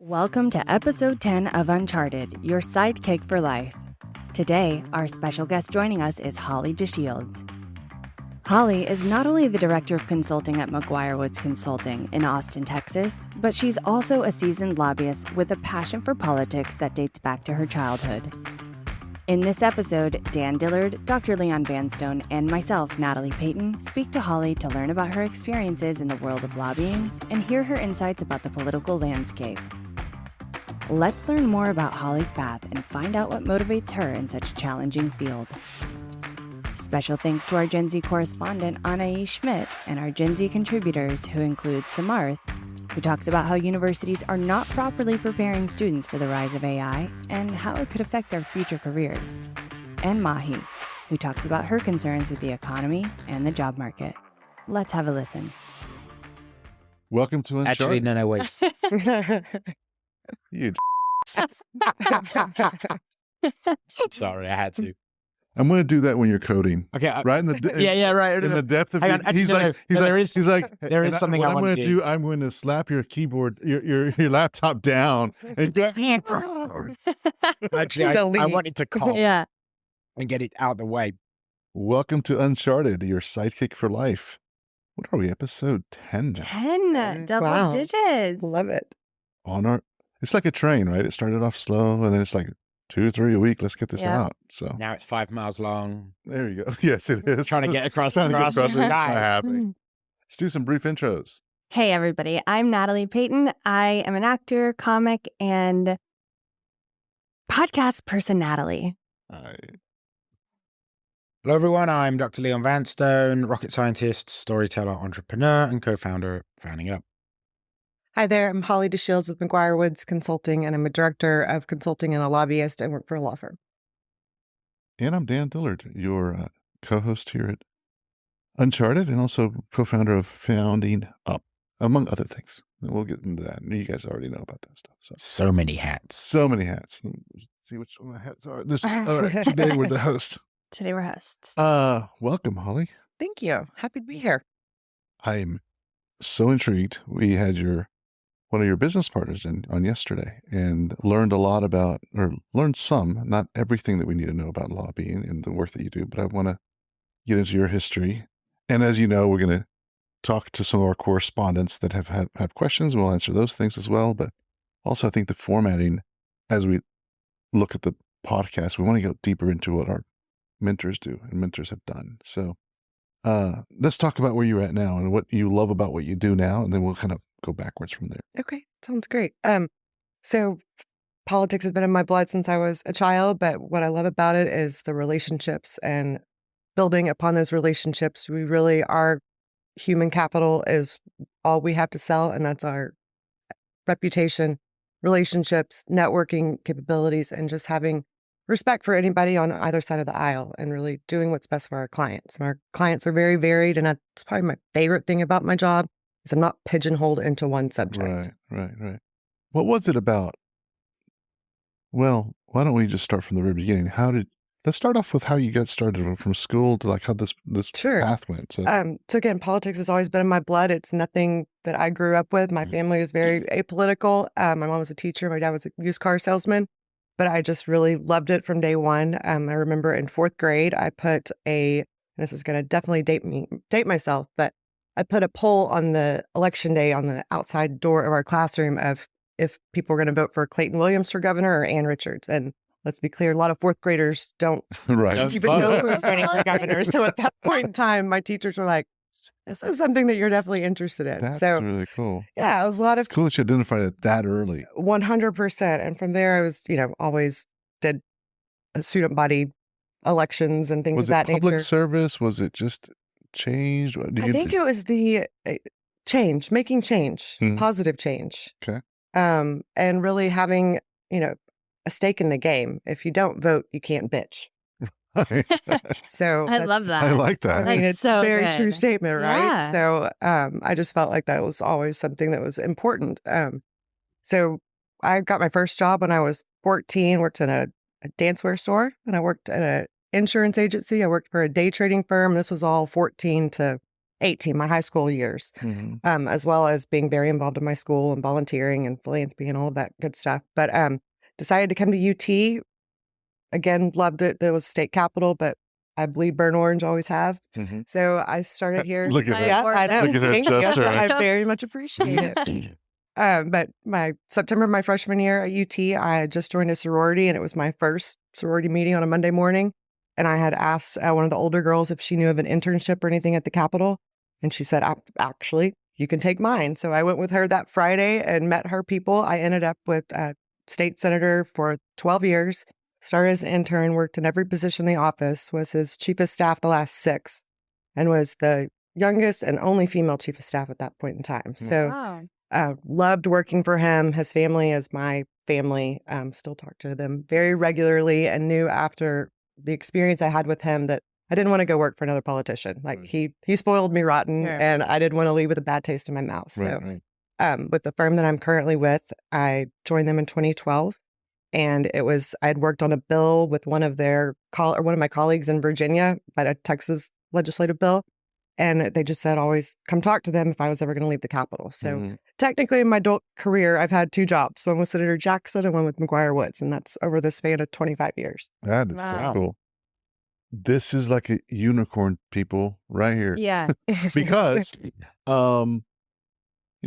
Welcome to episode 10 of Uncharted, Your Sidekick for Life. Today, our special guest joining us is Holly Deshields. Holly is not only the director of consulting at McGuire Woods Consulting in Austin, Texas, but she's also a seasoned lobbyist with a passion for politics that dates back to her childhood. In this episode, Dan Dillard, Dr. Leon Vanstone, and myself, Natalie Payton, speak to Holly to learn about her experiences in the world of lobbying and hear her insights about the political landscape. Let's learn more about Holly's path and find out what motivates her in such a challenging field. Special thanks to our Gen Z correspondent, Anais Schmidt, and our Gen Z contributors, who include Samarth, who talks about how universities are not properly preparing students for the rise of AI and how it could affect their future careers, and Mahi, who talks about her concerns with the economy and the job market. Let's have a listen. Welcome to Uncharted. Actually, no, wait. You Sorry, I had to. I'm going to do that when you're coding. Okay. Right in the right. in the depth of Hang on, actually, he's no, like no, he's no, like there is- he's like there is something what I I'm want going to to do. I'm going to slap your keyboard, your laptop down, and Actually, I wanted to call Yeah. and get it out of the way. welcome to Uncharted, your sidekick for life. What are we? Episode 10 now. 10 double Wow. digits. Love it. It's like a train, right? It started off slow, and then it's like 2 or 3 a week. Let's get this Yeah. out. So Now it's 5 miles long. there you go. Yes, it is. Trying to get across Trying the to get grass. across the- Nice. so happy. Let's do some brief intros. Hey, everybody. I'm Natalie Payton. I am an actor, comic, and podcast person, Natalie. Hello, everyone. I'm Dr. Leon Vanstone, rocket scientist, storyteller, entrepreneur, and co-founder of Founding Up. Hi there. I'm Holly Deshields with McGuire Woods Consulting, and I'm a director of consulting and a lobbyist and work for a law firm. And I'm Dan Dillard, your co-host here at Uncharted and also co-founder of Founding Up, among other things. And we'll get into that. You guys already know about that stuff. So many hats. So many hats. Let's see which one of my hats are. All right, today we're the host. Today we're hosts. Welcome, Holly. Thank you. Happy to be here. I'm so intrigued. We had one of your business partners on yesterday and learned some, not everything that we need to know about lobbying and the work that you do, but I want to get into your history. And as you know, we're going to talk to some of our correspondents that have questions. We'll answer those things as well. But also, I think the formatting, as we look at the podcast, we want to go deeper into what our mentors do and mentors have done. So let's talk about where you're at now and what you love about what you do now, and then we'll kind of go backwards from there. Okay. Sounds great. So politics has been in my blood since I was a child, but what I love about it is the relationships and building upon those relationships. We really are human capital is all we have to sell, and that's our reputation, relationships, networking capabilities, and just having respect for anybody on either side of the aisle and really doing what's best for our clients. And our clients are very varied, and that's probably my favorite thing about my job is I'm not pigeonholed into one subject. Right. What was it about? Well, why don't we just start from the very beginning? Let's start off with how you got started from school to like how this Sure. path went. So, So again, politics has always been in my blood. It's nothing that I grew up with. My family is very apolitical. My mom was a teacher. My dad was a used car salesman, but I just really loved it from day one. I remember in 4th grade, I put this is going to definitely date myself, but I put a poll on the election day on the outside door of our classroom of if people were going to vote for Clayton Williams for governor or Ann Richards. And let's be clear, a lot of 4th graders don't right. even know who's running for governor. So at that point in time, my teachers were like, this is something that you're definitely interested in. That's so really cool. yeah, it was a lot of It's cool that you identified it that early. 100%. And from there, I was, always did student body elections and things Was of it that public nature. service? Was it just change? I think it was the change, making change, Mhm. positive change. Okay. And really having, a stake in the game. If you don't vote, you can't bitch. So I love that. I like I that. mean, That's it's so a very good. true statement, right? Yeah. So I just felt like that was always something that was important. So I got my first job when I was 14, worked in a dancewear store, and I worked at an insurance agency. I worked for a day trading firm. This was all 14 to 18, my high school years, Mhm. as well as being very involved in my school and volunteering and philanthropy and all of that good stuff. But decided to come to UT. Again, loved it. There was state capital, but I bleed burnt orange, always have. Mhm. So I started here. Look at I her. Yeah, adore I know. Look at her See? gesture. Yes, I very much appreciate it. But my September of my freshman year at UT, I had just joined a sorority, and it was my first sorority meeting on a Monday morning. And I had asked one of the older girls if she knew of an internship or anything at the Capitol. And she said, actually, you can take mine. So I went with her that Friday and met her people. I ended up with a state senator for 12 years, started as an intern, worked in every position in the office, was his chief of staff the last 6, and was the youngest and only female chief of staff at that point in time. So Wow. loved working for him. His family is my family. Still talk to them very regularly, and knew after the experience I had with him that I didn't want to go work for another politician. Like he spoiled me rotten, Sure. and I didn't want to leave with a bad taste in my mouth. So Right. with the firm that I'm currently with, I joined them in 2012. And I had worked on a bill with one of my colleagues in Virginia, but a Texas legislative bill. And they just said, always come talk to them if I was ever going to leave the Capitol. So Mhm. technically in my adult career, I've had 2 jobs, one with Senator Jackson and one with McGuire Woods. And that's over the span of 25 years. That is Wow. so cool. This is like a unicorn, people, right here. Yeah. Because I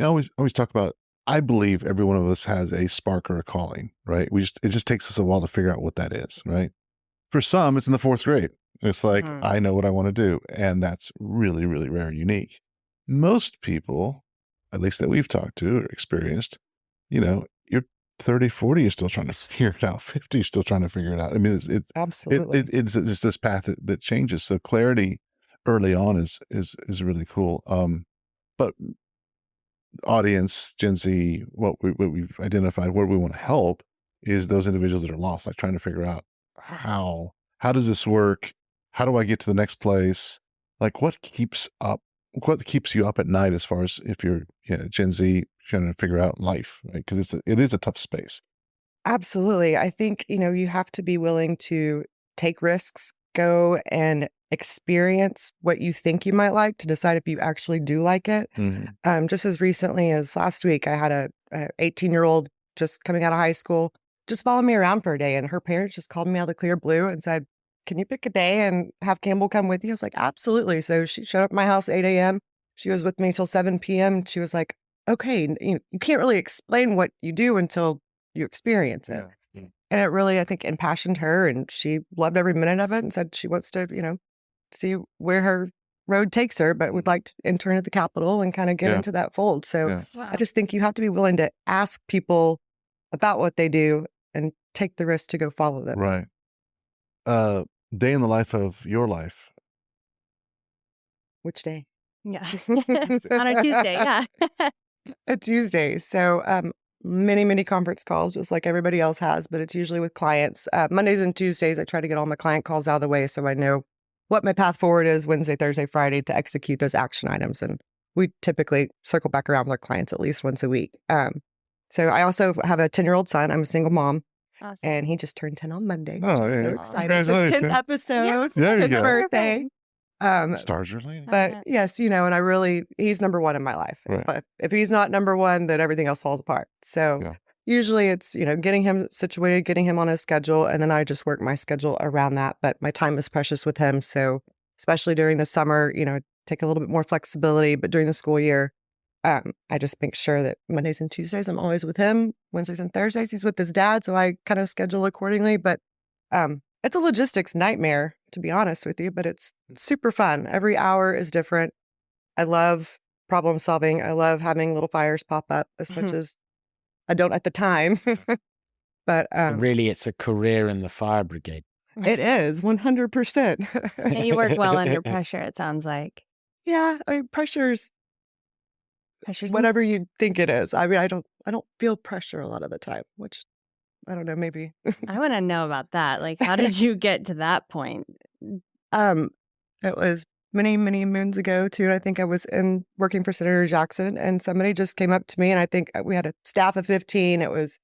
always talk about, I believe every one of us has a spark or a calling, right? It just takes us a while to figure out what that is, right? For some, it's in the 4th grade. It's like, Mhm. I know what I want to do. And that's really, really rare and unique. Most people, at least that we've talked to or experienced, you're 30, 40, you're still trying to figure it out. 50, you're still trying to figure it out. I mean, Absolutely. it's this path that changes. So clarity early on is really cool. But audience, Gen Z, what we've identified, where we want to help is those individuals that are lost, like trying to figure out how does this work? How do I get to the next place? Like what keeps you up at night as far as if you're Gen Z trying to figure out life, right? Because it is a tough space. Absolutely. I think, you have to be willing to take risks, go and experience what you think you might like to decide if you actually do like it. Mhm. Just as recently as last week, I had a 18-year-old just coming out of high school, just follow me around for a day. And her parents just called me out of the clear blue and said, can you pick a day and have Campbell come with you? I was like, absolutely. So she showed up at my house at 8 a.m. She was with me till 7 p.m. She was like, okay, you can't really explain what you do until you experience it. Yeah. And it really, I think, impassioned her, and she loved every minute of it and said she wants to, see where her road takes her, but would like to intern at the Capitol and kind of get Yeah. into that fold. So Yeah. Wow. I just think you have to be willing to ask people about what they do and take the risk to go follow them. Right. Day in the life of your life. Which day? Yeah. On a Tuesday. Yeah. A Tuesday. So many, many conference calls, just like everybody else has, but it's usually with clients. Mondays and Tuesdays, I try to get all my client calls out of the way so I know what my path forward is Wednesday, Thursday, Friday to execute those action items. And we typically circle back around with our clients at least once a week. So I also have a 10-year-old son. I'm a single mom. Awesome. And he just turned 10 on Monday. Oh, I'm yeah. so excited. It's the Congratulations. 10th episode. There you 10th go. birthday. Stars are leaning. But yes, and he's number one in my life. Right. But if he's not number one, then everything else falls apart. So Yeah. usually it's, getting him situated, getting him on his schedule, and then I just work my schedule around that. But my time is precious with him. So especially during the summer, take a little bit more flexibility. But during the school year, I just make sure that Mondays and Tuesdays I'm always with him. Wednesdays and Thursdays he's with his dad. So I kind of schedule accordingly. But it's a logistics nightmare, to be honest with you, but it's super fun. Every hour is different. I love problem solving. I love having little fires pop up as much as I don't at the time. But Really, it's a career in the fire brigade. it is 100%. And you work well under pressure, it sounds like. Yeah, I mean, pressure's whatever you think it is. I mean, I don't feel pressure a lot of the time, which I don't know, maybe. I want to know about that. Like, how did you get to that point? It was many, many moons ago too. I think I was working for Senator Jackson, and somebody just came up to me, and I think we had a staff of 15. It was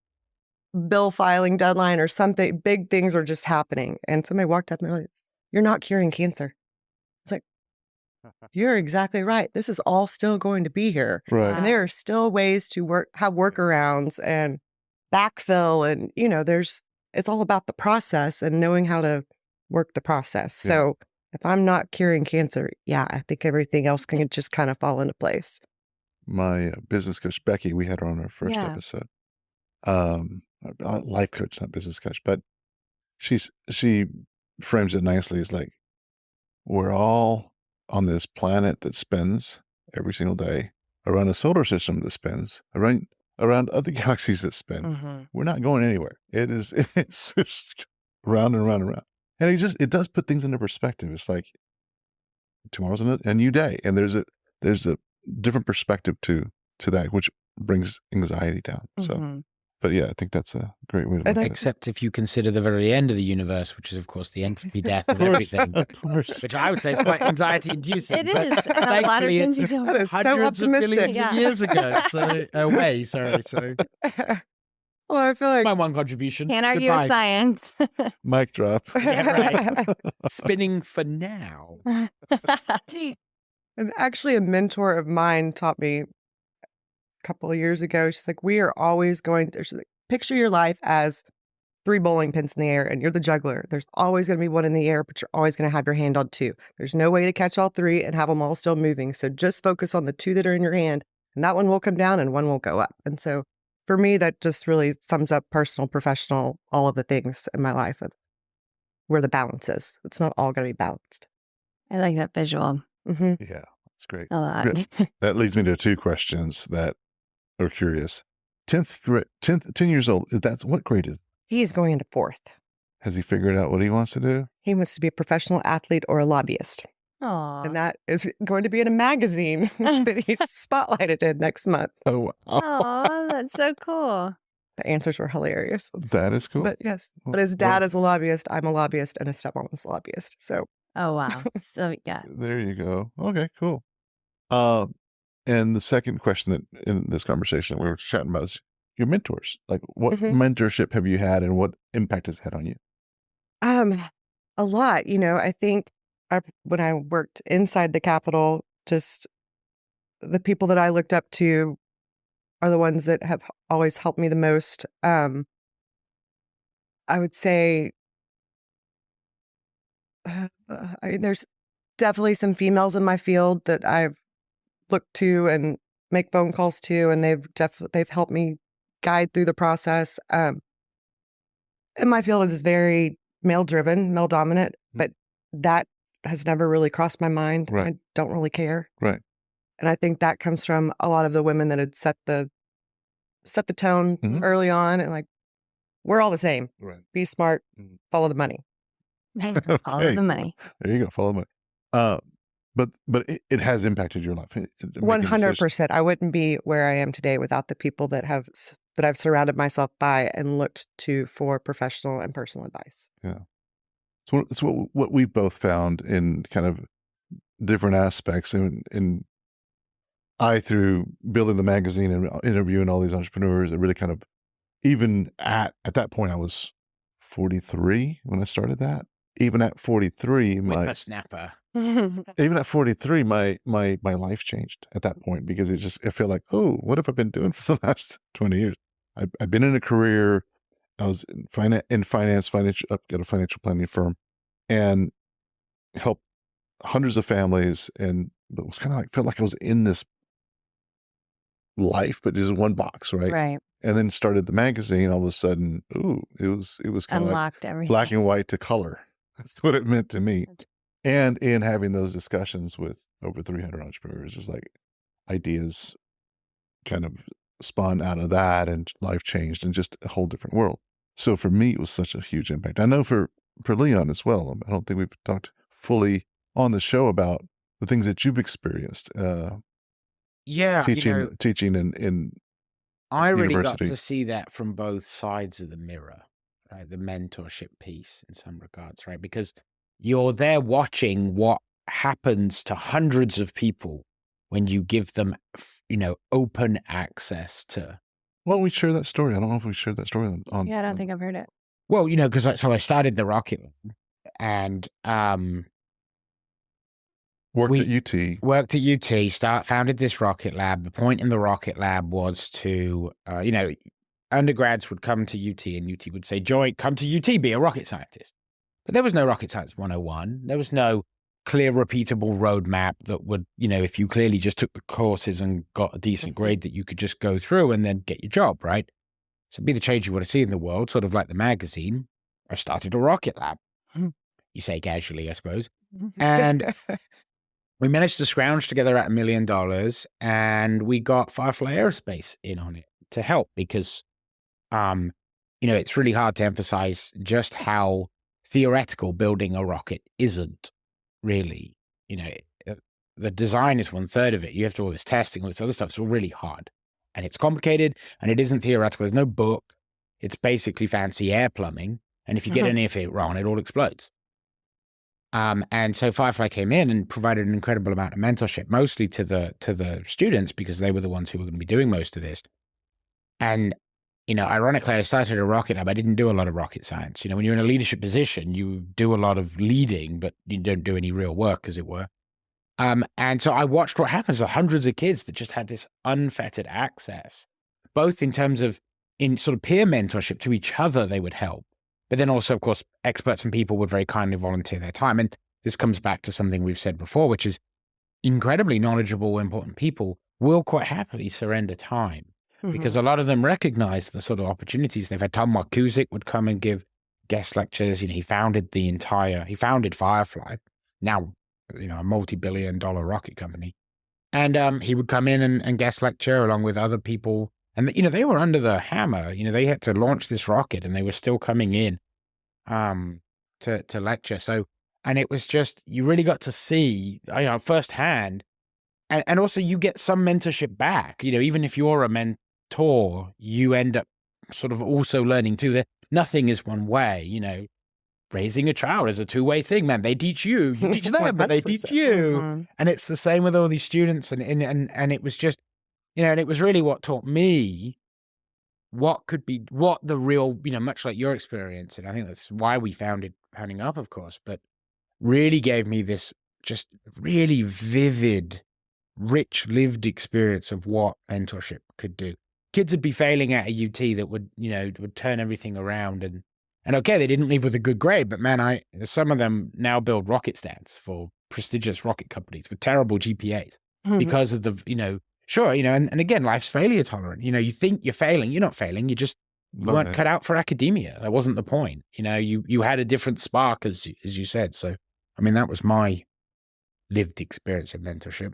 bill filing deadline or something. Big things were just happening, and somebody walked up and they're like, "You're not curing cancer." It's like, You're exactly right. This is all still going to be here. Right. And there are still ways to have workarounds and backfill. And, it's all about the process and knowing how to work the process. Yeah. So if I'm not curing cancer, I think everything else can just kind of fall into place. My business coach, Becky, we had her on our first Yeah. episode. Life coach, not business coach, but she frames it nicely as like, we're all on this planet that spins every single day around a solar system that spins around other galaxies that spin. Mm-hmm. We're not going anywhere. It's just round and round and round. And it does put things into perspective. It's like tomorrow's a new day, and there's a different perspective to that, which brings anxiety down. So, Mm-hmm. but yeah, I think that's a great way to look at it. Except if you consider the very end of the universe, which is, of course, the entropy death of everything. Of course. Which I would say is quite anxiety-inducing. It but is. And a lot of thankfully things it's you don't. That is so hundreds of optimistic. billions Yeah. of years ago. So, Well, I feel like my one contribution. Can't argue Goodbye. with science. Mic drop. Yeah, right. Spinning for now. And actually, a mentor of mine taught me a couple of years ago. She's like, we are always she's like, picture your life as 3 bowling pins in the air and you're the juggler. There's always going to be one in the air, but you're always going to have your hand on 2. There's no way to catch all 3 and have them all still moving. So just focus on the 2 that are in your hand, and that one will come down and one will go up. And so for me, that just really sums up personal, professional, all of the things in my life of where the balance is. It's not all going to be balanced. I like that visual Mm-hmm. Yeah, that's great. a lot. That leads me to 2 questions that are curious. 10 years old. What grade is? He is going into 4th. Has he figured out what he wants to do? He wants to be a professional athlete or a lobbyist. Aw. And that is going to be in a magazine that he's spotlighted in next month. Oh, wow. Oh, that's so cool. The answers were hilarious. That is cool. But yes, Well, but his dad is a lobbyist, I'm a lobbyist, and his stepmom is a lobbyist. So Oh, wow. So, yeah. There you go. Okay, cool. And the second question that in this conversation that we were chatting about is your mentors. Like, what Mhm. mentorship have you had, and what impact has it had on you? a lot, I think when I worked inside the Capitol, just the people that I looked up to are the ones that have always helped me the most. I would say, there's definitely some females in my field that I've looked to and make phone calls to, and they've helped me guide through the process. And my field is very male driven, male dominant, but that has never really crossed my mind. Right. I don't really care. Right. And I think that comes from a lot of the women that had set the tone Mhm. early on, and like, we're all the same. Right. Be smart, Mhm. follow the money. Follow Okay. the money. There you go. Follow the money. But it has impacted your life. Making decisions. 100%. I wouldn't be where I am today without the people that I've surrounded myself by and looked to for professional and personal advice. It's what we both found in kind of different aspects. And I, through building the magazine and interviewing all these entrepreneurs, it really kind of, even at that point, I was 43 when I started that. Even at 43, Whippersnapper. even at 43, my life changed at that point, because it felt like, oh, what have I been doing for the last 20 years? I've been in a career. I was in finance, I've got a financial planning firm, and helped hundreds of families. And it was kind of like, felt like I was in this life, but just in one box, right? Right. And then started the magazine. All of a sudden, ooh, it was kind of like Unlocked everything. black and white to color. That's what it meant to me. And in having those discussions with over 300 entrepreneurs, just like ideas kind of spawned out of that, and life changed, and just a whole different world. So for me, it was such a huge impact. I know for Leon as well. I don't think we've talked fully on the show about the things that you've experienced Yeah, teaching in I really got university. to see that from both sides of the mirror, right? The mentorship piece in some regards, right? Because you're there watching what happens to hundreds of people when you give them, open access to. Well, we share that story. I don't know if we shared that story on Yeah, I don't think I've heard it. Well, because I started the Rocket Lab, and Worked at UT. Worked at UT, founded this rocket lab. The point in the rocket lab was to, undergrads would come to UT and UT would say, come to UT, be a rocket scientist. But there was no rocket science 101. There was no clear, repeatable roadmap that would, if you clearly just took the courses and got a decent grade that you could just go through and then get your job, right? So be the change you want to see in the world, sort of like the magazine. I started a rocket lab. You say casually, I suppose. And we managed to scrounge together at $1 million, and we got Firefly Aerospace in on it to help because, it's really hard to emphasize just how theoretical building a rocket isn't really. The design is 1/3 of it. You have to do all this testing, all this other stuff. It's all really hard, and it's complicated, and it isn't theoretical. There's no book. It's basically fancy air plumbing, and if you get anything wrong, it all explodes. And so Firefly came in and provided an incredible amount of mentorship, mostly to the students because they were the ones who were going to be doing most of this. And, ironically, I started a rocket lab. I didn't do a lot of rocket science. When you're in a leadership position, you do a lot of leading, but you don't do any real work, as it were. And so I watched what happens to hundreds of kids that just had this unfettered access, both in terms of in sort of peer mentorship to each other, they would help. But then also, of course, experts and people would very kindly volunteer their time. And this comes back to something we've said before, which is incredibly knowledgeable, important people will quite happily surrender time because a lot of them recognize the sort of opportunities they've had. Tom Marcusic would come and give guest lectures. He founded Firefly, now, a multi-billion-dollar rocket company. And he would come in and guest lecture along with other people. And, they were under the hammer. They had to launch this rocket and they were still coming in to lecture. So, and it was just, you really got to see, firsthand. And also you get some mentorship back. Even if you're a mentor, you end up sort of also learning too that nothing is one way. Raising a child is a two-way thing, man. They teach you teach them, but they teach you. And it's the same with all these students. And it was just, and it was really what taught me what the real, much like your experience. And I think that's why we founded Pounding Up, of course, but really gave me this just really vivid, rich, lived experience of what mentorship could do. Kids would be failing at a UT that would turn everything around. And okay, they didn't leave with a good grade, but man, some of them now build rocket stands for prestigious rocket companies with terrible GPAs because of the, sure, and again, life's failure tolerant. You think you're failing. You're not failing. You just weren't cut out for academia. That wasn't the point. You had a different spark, as you said. So, that was my lived experience of mentorship.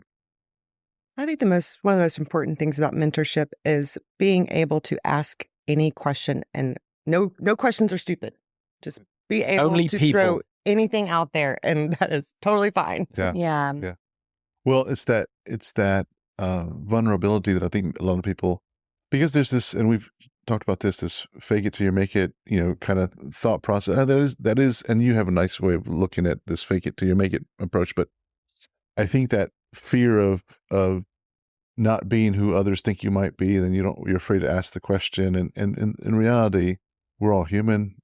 I think one of the most important things about mentorship is being able to ask any question, and no questions are stupid. Just be able to throw anything out there, and that is totally fine. Yeah. Well, it's that vulnerability that I think a lot of people, because there's this, and we've talked about this fake it till you make it, kind of thought process. That is, and you have a nice way of looking at this fake it till you make it approach. But I think that fear of not being who others think you might be, then you're afraid to ask the question. And in reality, we're all human.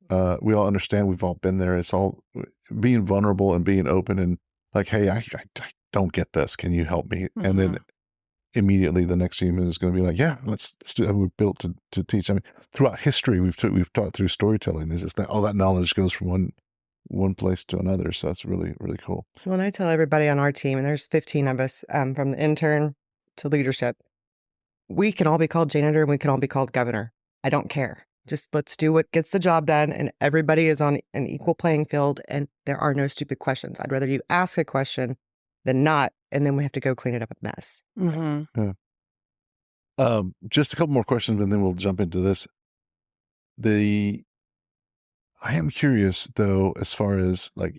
We all understand. We've all been there. It's all being vulnerable and being open and like, hey, I don't get this. Can you help me? And then immediately the next human is going to be like, yeah, let's do it. We're built to teach. Throughout history, we've taught through storytelling. Is just that all that knowledge goes from one place to another. So that's really, really cool. Well, and I tell everybody on our team, and there's 15 of us, from the intern to leadership, we can all be called janitor and we can all be called governor. I don't care. Just let's do what gets the job done, and everybody is on an equal playing field, and there are no stupid questions. I'd rather you ask a question than not, and then we have to go clean it up a mess. Mm-hmm. Yeah. Just a couple more questions, and then we'll jump into this. I am curious, though, as far as like,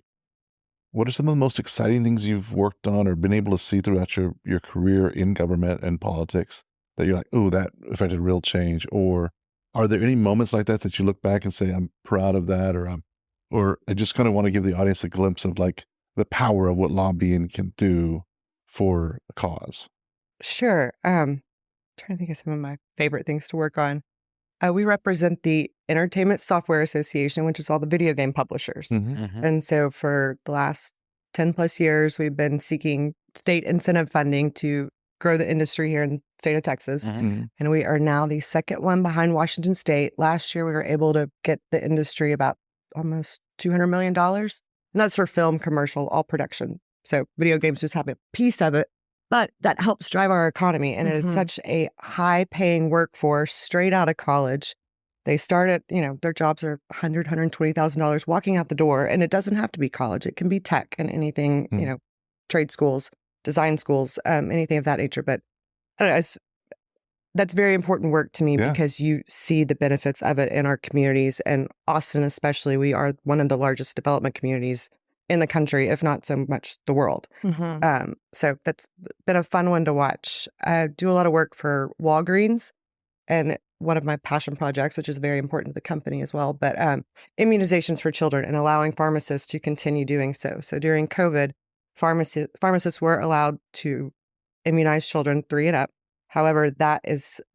what are some of the most exciting things you've worked on or been able to see throughout your career in government and politics that you're like, oh, that affected real change? Or are there any moments like that you look back and say, I'm proud of that, or I just kind of want to give the audience a glimpse of like the power of what lobbying can do for a cause? Sure. Trying to think of some of my favorite things to work on. We represent the Entertainment Software Association, which is all the video game publishers. And so for the last 10 plus years, we've been seeking state incentive funding to grow the industry here in the state of Texas. Mhm. And we are now the second one behind Washington State. Last year, we were able to get the industry about almost $200 million. And that's for film, commercial, all production. So video games just have a piece of it, but that helps drive our economy. And it is such a high paying workforce straight out of college. They start at, their jobs are $100,000, $120,000 walking out the door. And it doesn't have to be college. It can be tech and anything, trade schools, design schools, anything of that nature. But I don't know, that's very important work to me because you see the benefits of it in our communities. And Austin, especially, we are one of the largest development communities in the country, if not so much the world. So that's been a fun one to watch. I do a lot of work for Walgreens and one of my passion projects, which is very important to the company as well, but immunizations for children and allowing pharmacists to continue doing so. So during COVID, pharmacists were allowed to immunize children 3 and up. However, that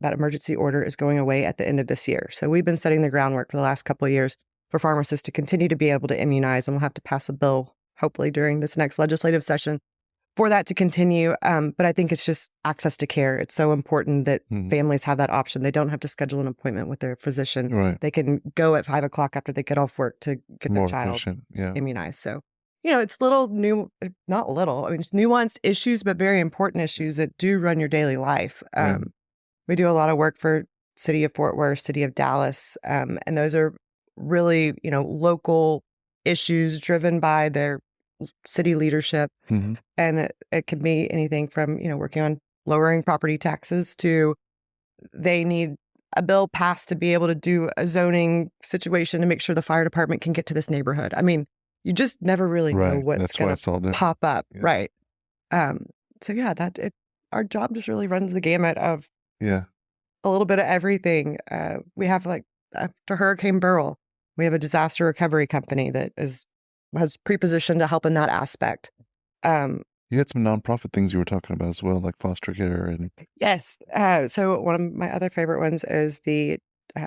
emergency order is going away at the end of this year. So we've been setting the groundwork for the last couple of years for pharmacists to continue to be able to immunize, and we'll have to pass a bill, hopefully during this next legislative session, for that to continue. But I think it's just access to care. It's so important that families have that option. They don't have to schedule an appointment with their physician. Right. They can go at 5 o'clock after they get off work to get More their child efficient. Yeah. immunized. So, it's not little. I mean, it's nuanced issues, but very important issues that do run your daily life. We do a lot of work for City of Fort Worth, City of Dallas, and those are really, local issues driven by their city leadership. And it can be anything from, working on lowering property taxes to they need a bill passed to be able to do a zoning situation to make sure the fire department can get to this neighborhood. I mean, you just never really know what's going to pop up. Yeah. Right. So our job just really runs the gamut of a little bit of everything. We have after Hurricane Beryl, we have a disaster recovery company that has prepositioned to help in that aspect. You had some nonprofit things you were talking about as well, like foster care and yes. So one of my other favorite ones is the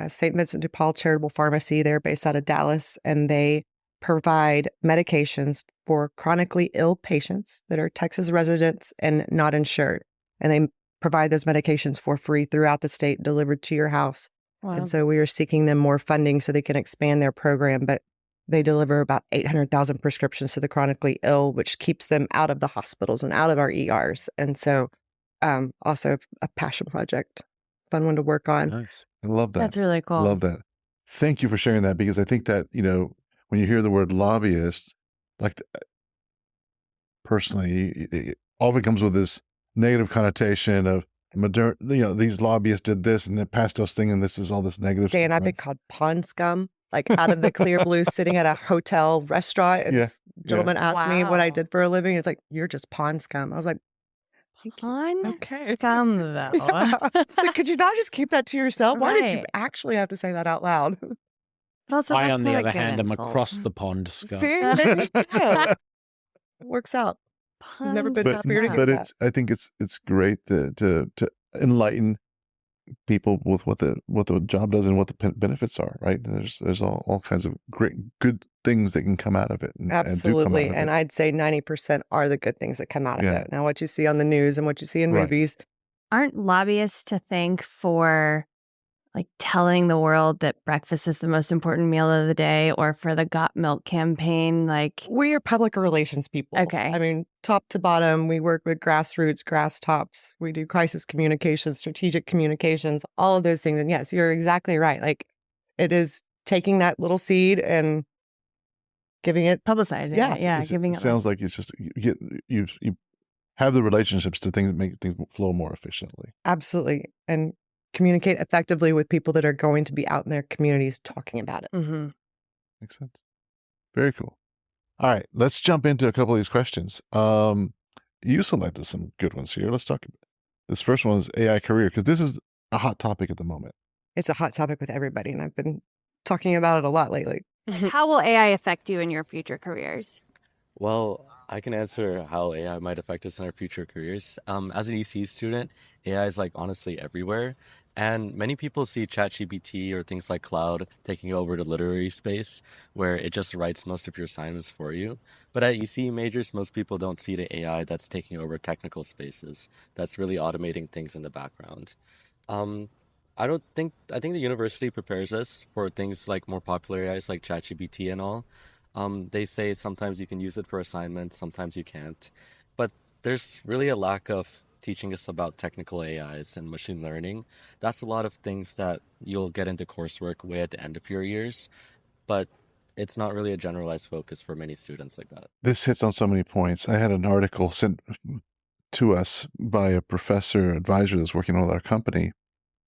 St. Vincent de Paul Charitable Pharmacy. They're based out of Dallas, and they provide medications for chronically ill patients that are Texas residents and not insured. And they provide those medications for free throughout the state, delivered to your house. Wow. And so we are seeking them more funding so they can expand their program. But they deliver about 800,000 prescriptions to the chronically ill, which keeps them out of the hospitals and out of our ERs. And so also a passion project, fun one to work on. Nice. I love that. That's really cool. I love that. Thank you for sharing that, because I think that, when you hear the word lobbyist, personally, it often comes with this negative connotation of these lobbyists did this and they passed us thing, and this is all this negative stuff. And I've been called pond scum, out of the clear blue, sitting at a hotel restaurant. And this gentleman asked me what I did for a living. It's like, you're just pond scum. I was like, pond scum, though. So could you not just keep that to yourself? Why did you actually have to say that out loud? But also, I, on the other hand, am across the pond scum. Works out. Pond Never been scum. disputed. But I think it's great to enlighten people with what the job does and what the benefits are. Right? There's all kinds of good things that can come out of it. Absolutely, and I'd say 90% are the good things that come out of it. Now, what you see on the news and what you see in movies, aren't lobbyists to thank for telling the world that breakfast is the most important meal of the day, or for the Got Milk campaign? We are public relations people. Okay. I mean, top to bottom, we work with grassroots, grass tops. We do crisis communications, strategic communications, all of those things. And yes, you're exactly right. It is taking that little seed and giving it, publicizing it. Yeah, giving it. Sounds like it's just you have the relationships to make things flow more efficiently. Absolutely. And communicate effectively with people that are going to be out in their communities talking about it. Mm-hmm. Makes sense. Very cool. All right, let's jump into a couple of these questions. You selected some good ones here. Let's talk. This first one is AI career, because this is a hot topic at the moment. It's a hot topic with everybody, and I've been talking about it a lot lately. How will AI affect you in your future careers? Well, I can answer how AI might affect us in our future careers. As an EC student, AI is honestly everywhere. And many people see ChatGPT or things like Cloud taking over the literary space, where it just writes most of your assignments for you. But at ECE majors, most people don't see the AI that's taking over technical spaces, that's really automating things in the background. Um, I think the university prepares us for things like more popular AIs like ChatGPT and all. They say sometimes you can use it for assignments, sometimes you can't. But there's really a lack of teaching us about technical AIs and machine learning. That's a lot of things that you'll get into coursework way at the end of your years, but it's not really a generalized focus for many students like that. This hits on so many points. I had an article sent to us by a professor advisor that's working with our company.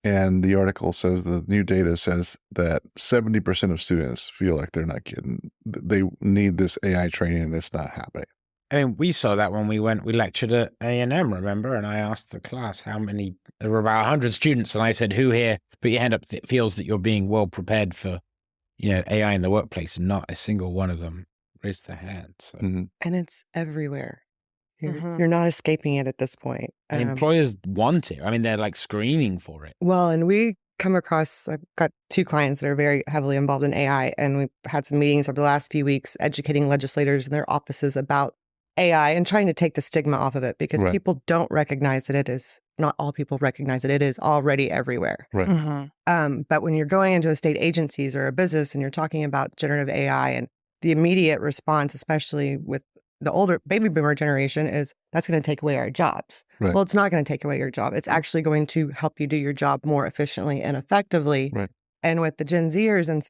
And the article says the new data says that 70% of students feel like they're not getting, they need this AI training and it's not happening. I mean, we saw that when we lectured at A&M, remember? And I asked the class how many, there were about 100 students. And I said, who here, put your hand up, feels that you're being well prepared for, AI in the workplace? And not a single one of them raised their hand. So. Mhm. And it's everywhere. You're, Mhm. you're not escaping it at this point. And employers want it. I mean, they're like screaming for it. Well, and we come across, I've got 2 clients that are very heavily involved in AI, and we've had some meetings over the last few weeks educating legislators in their offices about AI and trying to take the stigma off of it because Right. people don't recognize that it is, not all people recognize that it is already everywhere. Right. Mhm. But when you're going into a state agencies or a business and you're talking about generative AI and the immediate response, especially with the older baby boomer generation, is that's going to take away our jobs. Right. Well, it's not going to take away your job. It's actually going to help you do your job more efficiently and effectively. Right. And with the Gen Zers in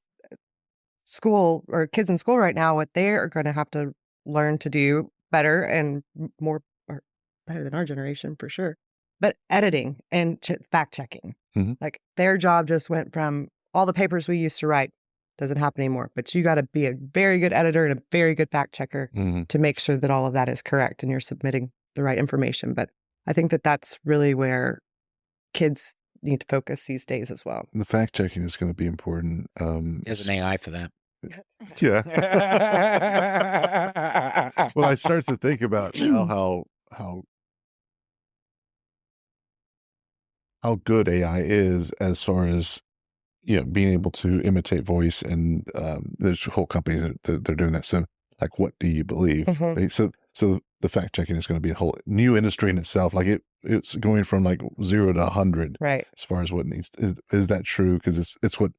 school or kids in school right now, what they are going to have to learn to do better and more, or better than our generation for sure, but editing and fact checking. Mhm. Like their job just went from all the papers we used to write doesn't happen anymore, but you got to be a very good editor and a very good fact checker Mhm. to make sure that all of that is correct and you're submitting the right information. But I think that that's really where kids need to focus these days as well. The fact checking is going to be important. There's an AI for that. Yeah. Well, I start to think about now how good AI is as far as being able to imitate voice, and there's whole companies that they're doing that. So, like, what do you believe? Mhm. Right? So the fact checking is going to be a whole new industry in itself. Like it's going from like 0 to 100 Right. as far as what needs. Is that true? Because it's what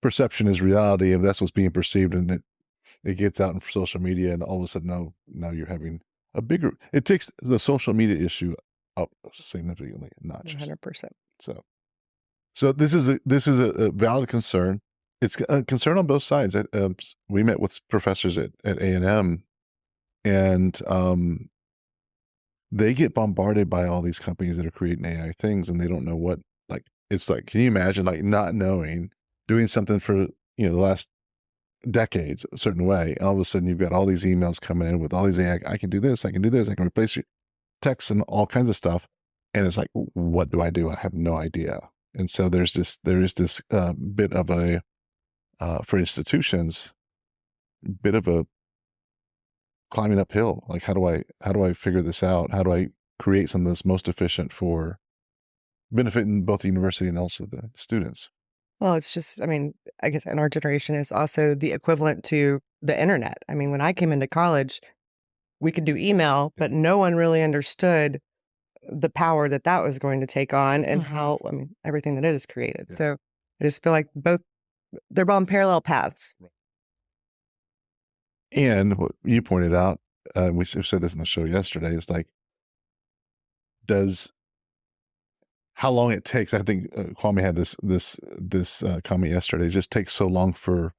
perception is reality. If that's what's being perceived, and it gets out in social media, and all of a sudden now you're having a bigger. It takes the social media issue up significantly notches. 100%. So this is a valid concern. It's a concern on both sides. We met with professors at A&M, and they get bombarded by all these companies that are creating AI things, and they don't know what, like, it's like, can you imagine, like, not knowing, doing something for, the last decades a certain way. All of a sudden you've got all these emails coming in with all these AI, I can do this, I can do this, I can replace your text and all kinds of stuff. And it's like, what do? I have no idea. And so there is this bit of a, for institutions, bit of a climbing uphill. Like, how do I figure this out? How do I create something that's most efficient for benefiting both the university and also the students? Well, it's just, I mean, I guess in our generation is also the equivalent to the internet. I mean, when I came into college, we could do email, but no one really understood the power that was going to take on and Mhm. how, I mean, everything that it has created. Yeah. So I just feel like they're on parallel paths. And what you pointed out, we said this in the show yesterday, is like, how long it takes. I think Kwame had this comment yesterday. It just takes so long for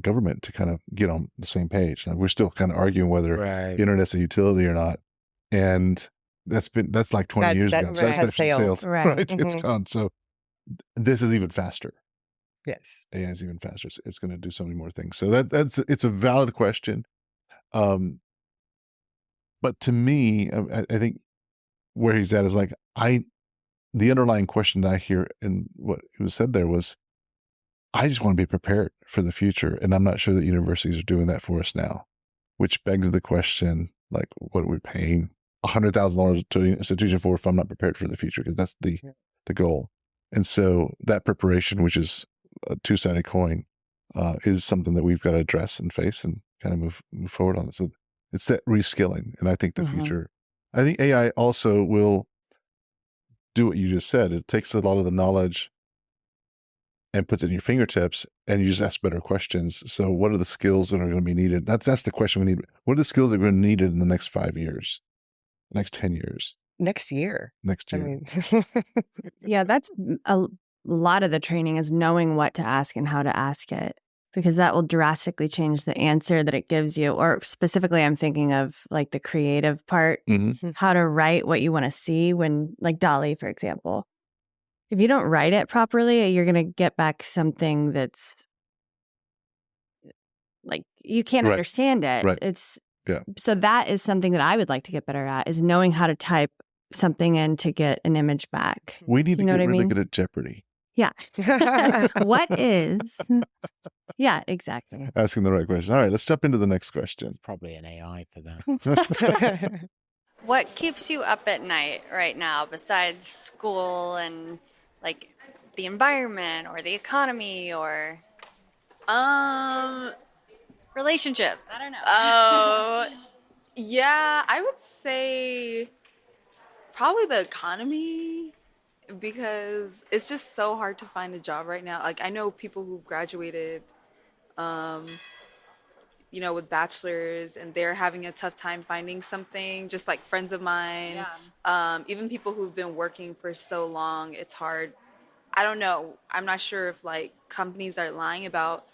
government to kind of get on the same page. We're still kind of arguing whether Right. the internet's a utility or not, and that's like 20 years ago. So That that's sailed. Right. It's Mhm. gone. So this is even faster. Yes. AI is even faster. It's going to do so many more things. So it's a valid question. But to me, I think where he's at is like, the underlying question that I hear in what was said there was, I just want to be prepared for the future. And I'm not sure that universities are doing that for us now, which begs the question, like, what are we paying $100,000 to an institution for if I'm not prepared for the future? Because that's the goal. And so that preparation, which is a two-sided coin, is something that we've got to address and face and kind of move forward on. So it's that reskilling. And I think the future, I think AI also will do what you just said. It takes a lot of the knowledge and puts it in your fingertips, and you just ask better questions. So what are the skills that are going to be needed? That's the question we need. What are the skills that are going to be needed in the next 5 years, next 10 years, Next year. next I year? mean, Yeah, that's a lot of the training is knowing what to ask and how to ask it, because that will drastically change the answer that it gives you. Or specifically, I'm thinking of like the creative part, how to write what you want to see when, like Dolly, for example. If you don't write it properly, you're going to get back something that's like you can't Right. understand it. Right. It's Yeah. So that is something that I would like to get better at, is knowing how to type something in to get an image back. We need to You know get what I really mean? good at Jeopardy, Yeah. What is? Yeah, exactly. asking the right question. All right, let's jump into the next question. It's probably an AI for that. What keeps you up at night right now besides school and like the environment or the economy or relationships? I don't know. Oh, yeah, I would say probably the economy, because it's just so hard to find a job right now. Like, I know people who graduated, with bachelors, and they're having a tough time finding something, just like friends of mine. Even people who've been working for so long, it's hard. I don't know. I'm not sure if like companies are lying about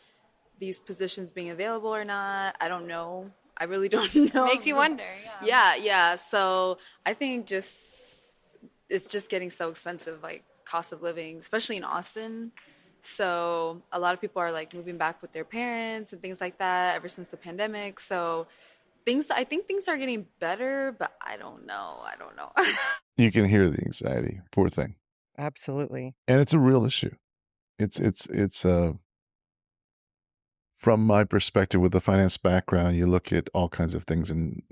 these positions being available or not. I don't know. I really don't know. Makes you wonder. Yeah. Yeah. So I think it's just getting so expensive, like cost of living, especially in Austin. So a lot of people are like moving back with their parents and things like that ever since the pandemic. So I think things are getting better, but I don't know. You can hear the anxiety. Poor thing. absolutely. And it's a real issue. It's from my perspective with the finance background, you look at all kinds of things and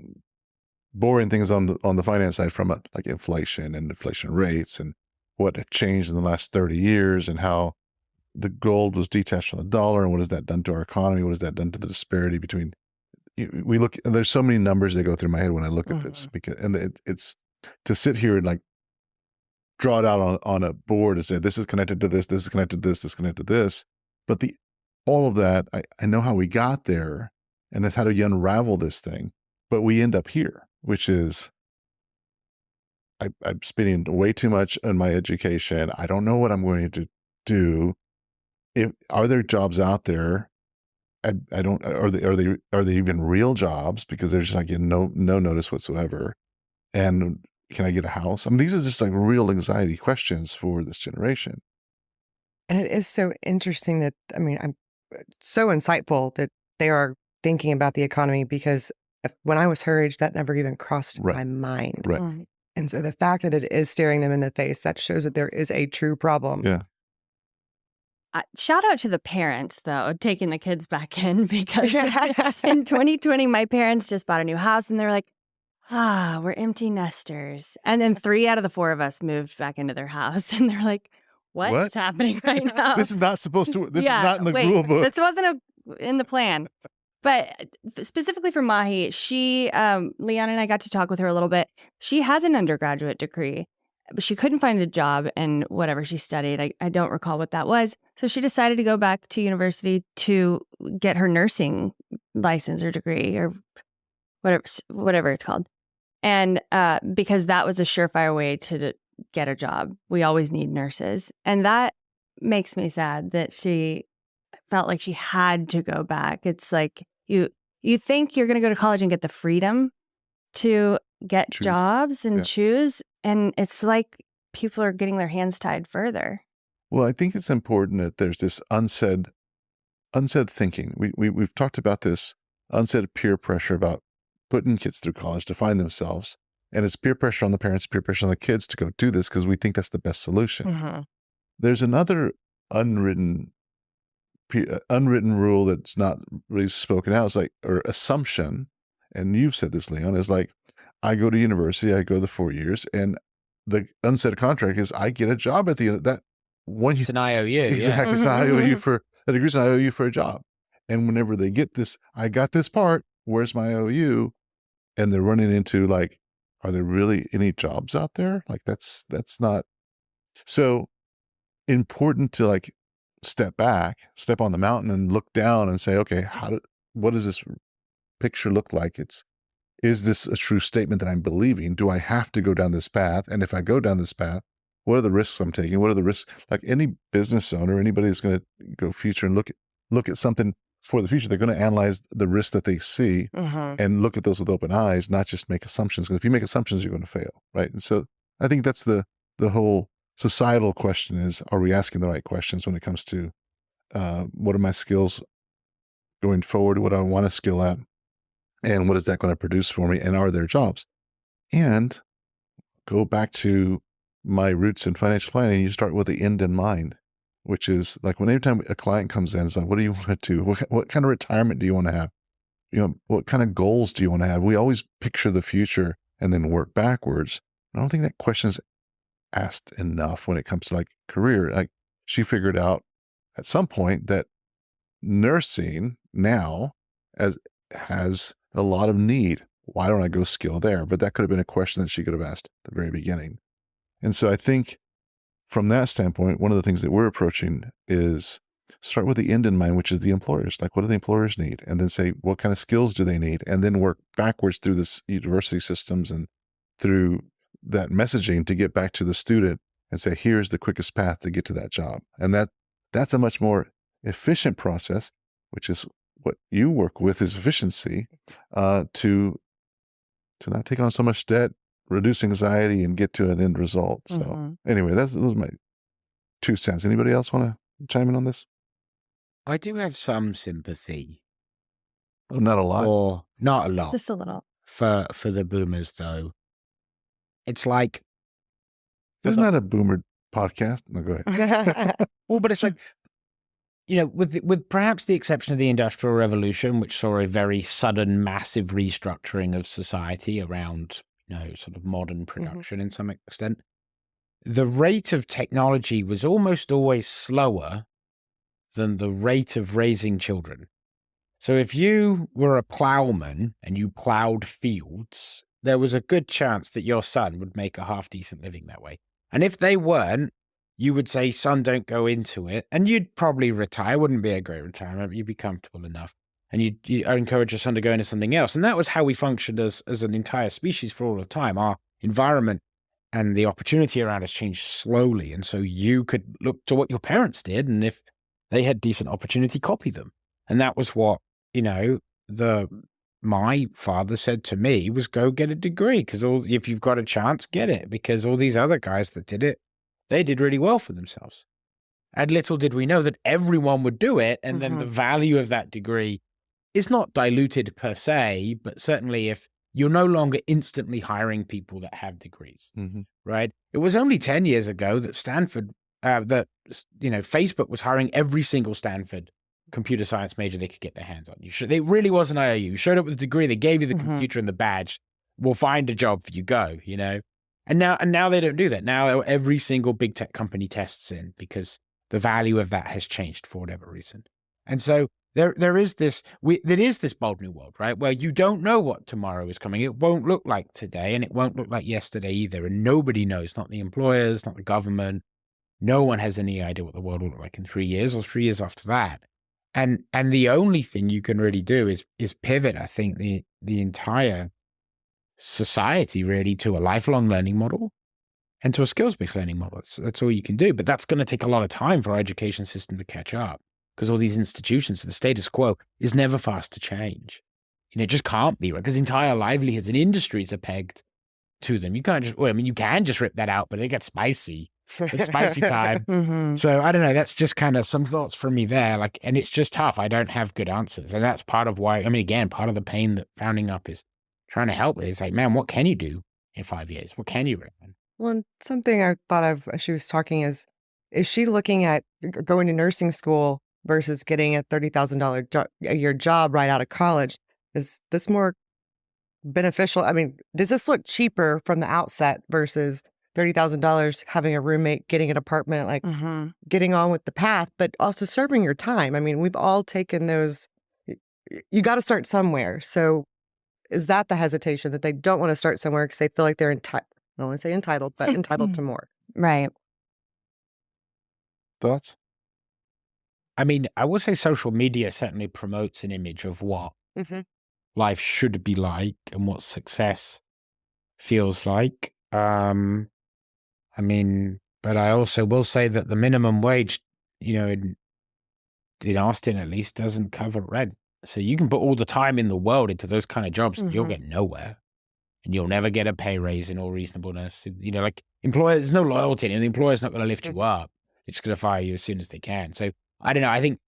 boring things on the finance side from like inflation and inflation rates and what had changed in the last 30 years and how the gold was detached from the dollar and what has that done to our economy? What has that done to the disparity between, we look, there's so many numbers that go through my head when I look at this, because, and it's to sit here and like draw it out on a board and say, this is connected to this is connected to this is connected to this. But all of that, I know how we got there, and that's how do you unravel this thing. But we end up here, which is I'm spending way too much on my education. I don't know what I'm going to do. Are there jobs out there? I don't. Are they even real jobs? Because there's like no notice whatsoever. And can I get a house? I mean, these are just like real anxiety questions for this generation. And it is so interesting that, I mean, I'm so insightful that they are thinking about the economy, because when I was her age, that never even crossed my mind. Right. And so the fact that it is staring them in the face, that shows that there is a true problem. Yeah. Shout out to the parents, though, taking the kids back in, because in 2020, my parents just bought a new house and they're like, we're empty nesters. And then 3 out of the 4 of us moved back into their house. And they're like, what's happening right now? This is not supposed to, this is not in the rule book. This wasn't in the plan. But specifically for Mahi, Leon and I got to talk with her a little bit. She has an undergraduate degree, but she couldn't find a job in whatever she studied. I don't recall what that was. So she decided to go back to university to get her nursing license or degree or whatever it's called. And because that was a surefire way to get a job. We always need nurses. And that makes me sad that she felt like she had to go back. It's like you think you're going to go to college and get the freedom to get jobs and choose. And it's like people are getting their hands tied further. Well, I think it's important that there's this unsaid thinking. We've talked about this unsaid peer pressure about putting kids through college to find themselves. And it's peer pressure on the parents, peer pressure on the kids to go do this because we think that's the best solution. There's another unwritten rule that's not really spoken out. It's like, or assumption, and you've said this, Leon, is like, I go to university, I go the 4 years, and the unsaid contract is I get a job at the end of that. when you It's an IOU. exactly, it's an IOU for a degree's an IOU for a job. And whenever they get this, I got this part, where's my IOU? And they're running into like, are there really any jobs out there? Like that's not so important to like step back, step on the mountain and look down and say, okay, what does this picture look like? Is this a true statement that I'm believing? Do I have to go down this path? And if I go down this path, what are the risks I'm taking? What are the risks? Like any business owner, anybody who's going to go future and look at something for the future, they're going to analyze the risks that they see and look at those with open eyes, not just make assumptions. Because if you make assumptions, you're going to fail, right? And so I think that's the whole societal question is, are we asking the right questions when it comes to what are my skills going forward? What do I want to skill at? And what is that going to produce for me? And are there jobs? And go back to my roots in financial planning, you start with the end in mind, which is like when every time a client comes in, it's like, what do you want to do? What kind of retirement do you want to have? You know, what kind of goals do you want to have? We always picture the future and then work backwards. I don't think that question is asked enough when it comes to like career. Like she figured out at some point that nursing now has a lot of need. Why don't I go skill there? But that could have been a question that she could have asked at the very beginning. And so I think from that standpoint, one of the things that we're approaching is start with the end in mind, which is the employers. Like, what do the employers need? And then say, what kind of skills do they need? And then work backwards through this university systems and through that messaging to get back to the student and say, here's the quickest path to get to that job. And that's a much more efficient process, which is what you work with is efficiency, to not take on so much debt, reduce anxiety, and get to an end result. So anyway, those are my 2 cents. Anybody else want to chime in on this? I do have some sympathy. Oh, not a lot. Or not a lot. Just a little. For the boomers, though. It's like... Isn't that a boomer podcast? No, go ahead. Well, but it's like, you know, with perhaps the exception of the Industrial Revolution, which saw a very sudden, massive restructuring of society around, you know, sort of modern production in some extent, the rate of technology was almost always slower than the rate of raising children. So if you were a plowman and you plowed fields, there was a good chance that your son would make a half-decent living that way. And if they weren't, you would say, son, don't go into it. And you'd probably retire. Wouldn't be a great retirement, but you'd be comfortable enough. And you'd encourage your son to go into something else. And that was how we functioned as an entire species for all of time. Our environment and the opportunity around us changed slowly. And so you could look to what your parents did. And if they had decent opportunity, copy them. And that was what, you know, my father said to me was go get a degree, because if you've got a chance, get it, because all these other guys that did it, they did really well for themselves. And little did we know that everyone would do it. And then the value of that degree is not diluted per se, but certainly if you're no longer instantly hiring people that have degrees, right? It was only 10 years ago that Facebook was hiring every single Stanford computer science major they could get their hands on. It really was an IOU. You showed up with a degree, they gave you the computer and the badge. We'll find a job for you, go, you know? And now they don't do that. Now every single big tech company tests in because the value of that has changed for whatever reason. And so there is this bold new world, right? Where you don't know what tomorrow is coming. It won't look like today and it won't look like yesterday either. And nobody knows, not the employers, not the government. No one has any idea what the world will look like in 3 years or 3 years after that. And the only thing you can really do is pivot, I think, the entire society really to a lifelong learning model and to a skills-based learning model. That's all you can do. But that's going to take a lot of time for our education system to catch up because all these institutions, the status quo is never fast to change. You know, it just can't be, right? Because entire livelihoods and industries are pegged to them. You can't just, you can just rip that out, but it gets spicy. It's spicy time. So I don't know. That's just kind of some thoughts from me there. Like, and it's just tough. I don't have good answers. And that's part of why, again, part of the pain that Founding Up is trying to help with. It's like, man, what can you do in 5 years? What can you recommend? Well, and something I thought of as she was talking is she looking at going to nursing school versus getting a $30,000 a year job right out of college? Is this more beneficial? I mean, does this look cheaper from the outset versus $30,000, having a roommate, getting an apartment, like getting on with the path, but also serving your time. I mean, we've all taken those. You got to start somewhere. So is that the hesitation that they don't want to start somewhere because they feel like they're entitled? I don't want to say entitled, but entitled to more. Right. Thoughts? I mean, I would say social media certainly promotes an image of what life should be like and what success feels like. I mean, but I also will say that the minimum wage, in Austin at least, doesn't cover rent. So you can put all the time in the world into those kind of jobs, and you'll get nowhere, and you'll never get a pay raise in all reasonableness. Like employer, there's no loyalty, and the employer's not going to lift you up. They're just going to fire you as soon as they can. So I don't know. I think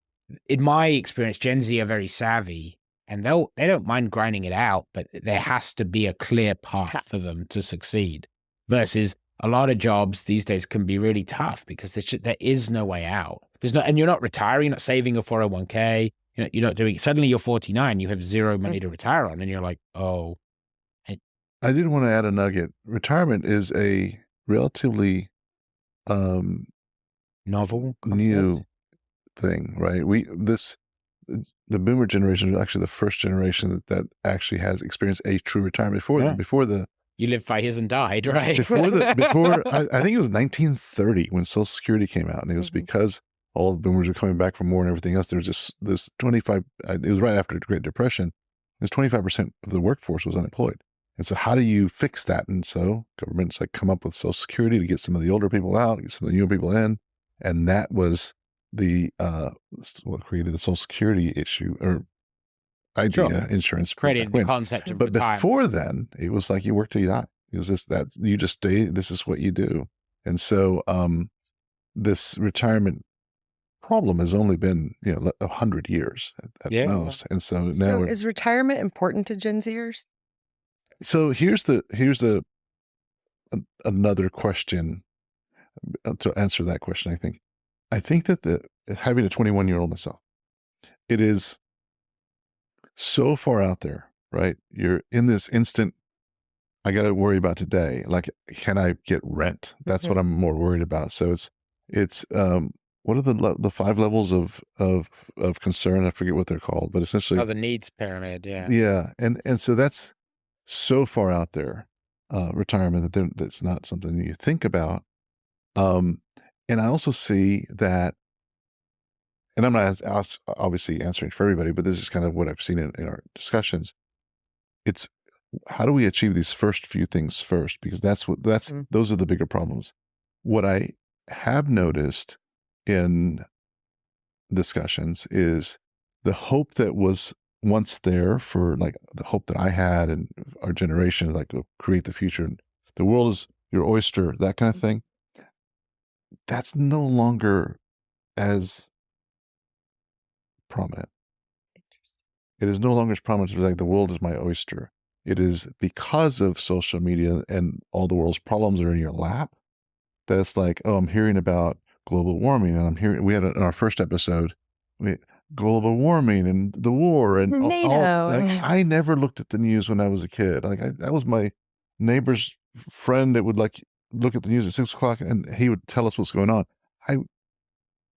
in my experience, Gen Z are very savvy, and they don't mind grinding it out, but there has to be a clear path for them to succeed. Versus a lot of jobs these days can be really tough because there is no way out. And you're not retiring, you're not saving a 401k. You're not doing. Suddenly you're 49, you have zero money to retire on, and you're like, oh. I did want to add a nugget. Retirement is a relatively novel concept. New thing, right? The boomer generation is actually the first generation that actually has experienced a true retirement. Before the you lived 5 years and died, right? before I think it was 1930 when Social Security came out, and it was because all the boomers were coming back from war and everything else. There was this 25. It was right after the Great Depression. This 25% of the workforce was unemployed, and so how do you fix that? And so governments come up with Social Security to get some of the older people out, get some of the newer people in, and that was what created the Social Security issue or idea, insurance. Created the concept of retirement. Before then, it was like you work till you die. It was just that you just stay. This is what you do, and so this retirement problem has only been 100 years at most, and so now. So is retirement important to Gen Zers? So here's another question to answer that question. I think that having a 21-year-old myself, it is so far out there, right? You're in this instant. I got to worry about today. Like, can I get rent? That's what I'm more worried about. So it's what are the 5 levels of concern? I forget what they're called, but essentially, the needs pyramid. Yeah, and so that's so far out there, retirement that's not something you think about. And I also see that, and I'm not obviously answering for everybody, but this is kind of what I've seen in our discussions. It's how do we achieve these first few things first? Because those are the bigger problems. What I have noticed in discussions is the hope that was once there for the hope that I had and our generation, to create the future. The world is your oyster, that kind of thing. That's no longer as prominent. It is no longer as prominent as the world is my oyster. It is because of social media and all the world's problems are in your lap that it's I'm hearing about global warming, and we had in our first episode, global warming and the war and NATO. I never looked at the news when I was a kid. That was my neighbor's friend that would look at the news at 6 o'clock and he would tell us what's going on.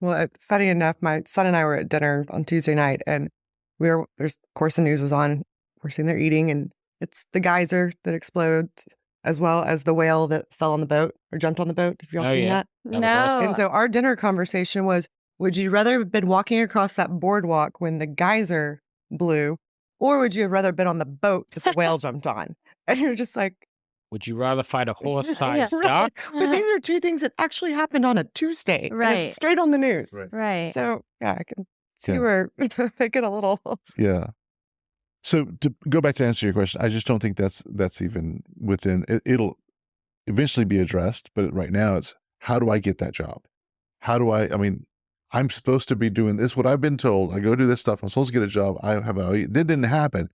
Well, funny enough, my son and I were at dinner on Tuesday night, and of course the news was on. We're sitting there eating, and it's the geyser that explodes, as well as the whale that fell on the boat or jumped on the boat. Have y'all seen that? No. And so our dinner conversation was, would you rather have been walking across that boardwalk when the geyser blew, or would you have rather been on the boat that the whale jumped on? And you're just like, would you rather fight a horse-sized duck? But these are 2 things that actually happened on a Tuesday. Right. And it's straight on the news. Right. So, yeah, I can see where they get a little. Yeah. So to go back to answer your question, I just don't think that's even within it. It'll eventually be addressed. But right now it's, how do I get that job? I'm supposed to be doing this, what I've been told. I go do this stuff. I'm supposed to get a job. It didn't happen.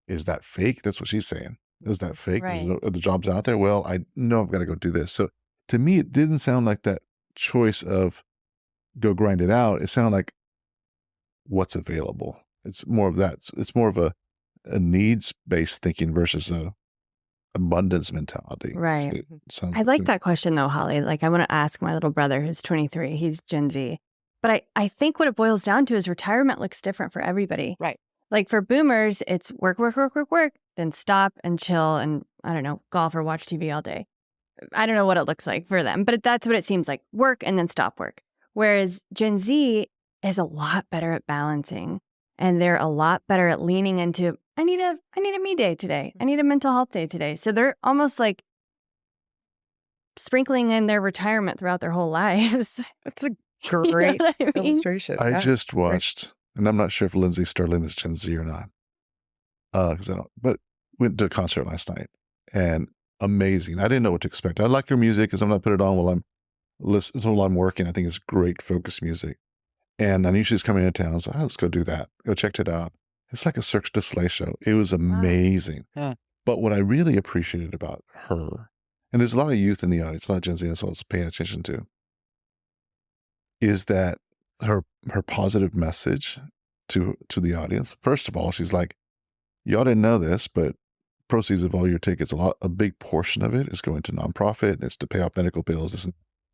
Is that fake? That's what she's saying. Is that fake? Right. Are the jobs out there? Well, I know I've got to go do this. So to me, it didn't sound like that choice of go grind it out. It sounded like what's available. It's more of that. It's more of a needs-based thinking versus abundance mentality. Right. It sounds I like that question though, Holly. Like I want to ask my little brother who's 23. He's Gen Z. But I think what it boils down to is retirement looks different for everybody. Right. Like for boomers, it's work, then stop and chill and, I don't know, golf or watch TV all day. I don't know what it looks like for them, but that's what it seems like. Work and then stop work. Whereas Gen Z is a lot better at balancing, and they're a lot better at leaning into, I need a me day today. I need a mental health day today. So they're almost like sprinkling in their retirement throughout their whole lives. That's a great what I mean? illustration. I Yeah. just watched, and I'm not sure if Lindsay Sterling is Gen Z or not, because I don't. But went to a concert last night, and amazing. I didn't know what to expect. I like her music because I'm not put it on while I'm working. I think it's great focus music. And I knew she was coming into town. I was like, let's go do that. Go check it out. It's like a Cirque du Soleil show. It was amazing. Yeah. But what I really appreciated about her, and there's a lot of youth in the audience, a lot of Gen Z as well as paying attention to, is that her positive message to the audience. First of all, she's like, y'all didn't know this, but proceeds of all your tickets, a big portion of it is going to nonprofit, and it's to pay off medical bills.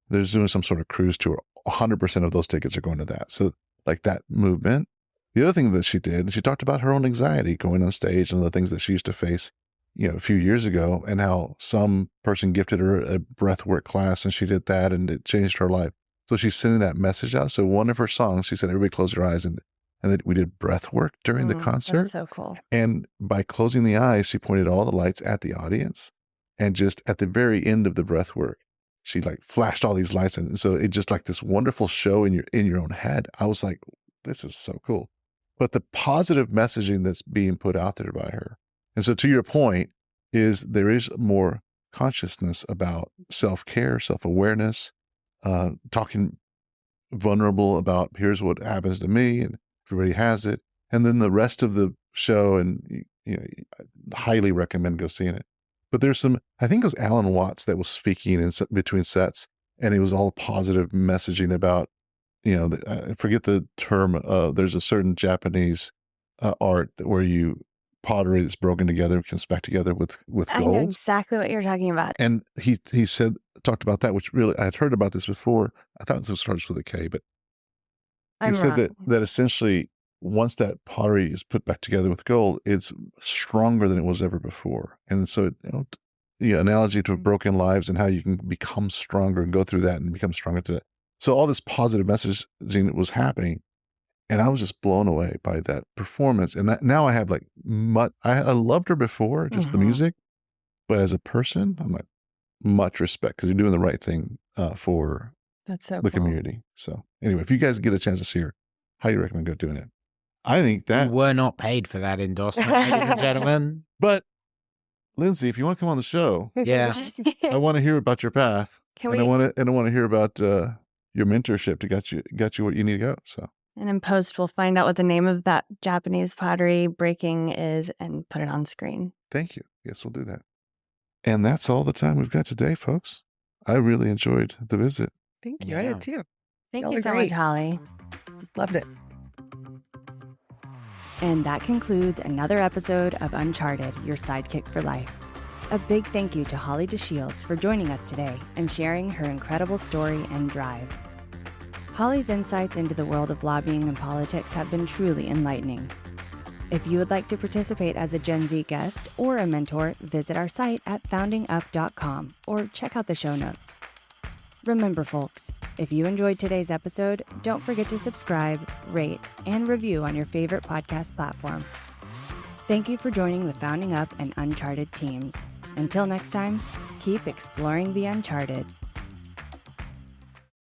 They're doing some sort of cruise tour. 100% of those tickets are going to that. So like that movement. The other thing that she did, she talked about her own anxiety going on stage and the things that she used to face, a few years ago, and how some person gifted her a breathwork class and she did that and it changed her life. So she's sending that message out. So one of her songs, she said, everybody close your eyes, and then we did breathwork during the concert. That's so cool. And by closing the eyes, she pointed all the lights at the audience, and just at the very end of the breathwork, she like flashed all these lights. And so it just like this wonderful show in your own head. I was like, this is so cool. But the positive messaging that's being put out there by her. And so to your point is there is more consciousness about self-care, self-awareness, talking vulnerable about here's what happens to me and everybody has it. And then the rest of the show, and I highly recommend go seeing it. But there's I think it was Alan Watts that was speaking in between sets, and it was all positive messaging about, I forget the term. There's a certain Japanese art where pottery that's broken together comes back together with I know gold. exactly what you're talking about. And he talked about that, which really I had heard about this before. I thought it starts with a K, but he said that essentially once that pottery is put back together with gold, it's stronger than it was ever before. And so, the analogy to broken lives and how you can become stronger and go through that and become stronger to that. So all this positive messaging was happening, and I was just blown away by that performance. And now I have I loved her before, just the music, but as a person, I'm like much respect because you're doing the right thing for That's so the cool. community. So anyway, if you guys get a chance to see her, highly recommend go doing it. I think that We were not paid for that endorsement, ladies and gentlemen. But Lindsay, if you want to come on the show, Yeah. I want to hear about your path. Can and we? I want to hear about your mentorship to get you where you need to go. So And in post, we'll find out what the name of that Japanese pottery breaking is and put it on screen. thank you. Yes, we'll do that. And that's all the time we've got today, folks. I really enjoyed the visit. Thank you. I Yeah. did too. Thank Y'all you are so great. much, Holly. Loved it. And that concludes another episode of Uncharted, Your Sidekick for Life. A big thank you to Holly Deshields for joining us today and sharing her incredible story and drive. Holly's insights into the world of lobbying and politics have been truly enlightening. If you would like to participate as a Gen Z guest or a mentor, visit our site at foundingup.com or check out the show notes. Remember, folks, if you enjoyed today's episode, don't forget to subscribe, rate, and review on your favorite podcast platform. Thank you for joining the Founding Up and Uncharted teams. Until next time, keep exploring the uncharted.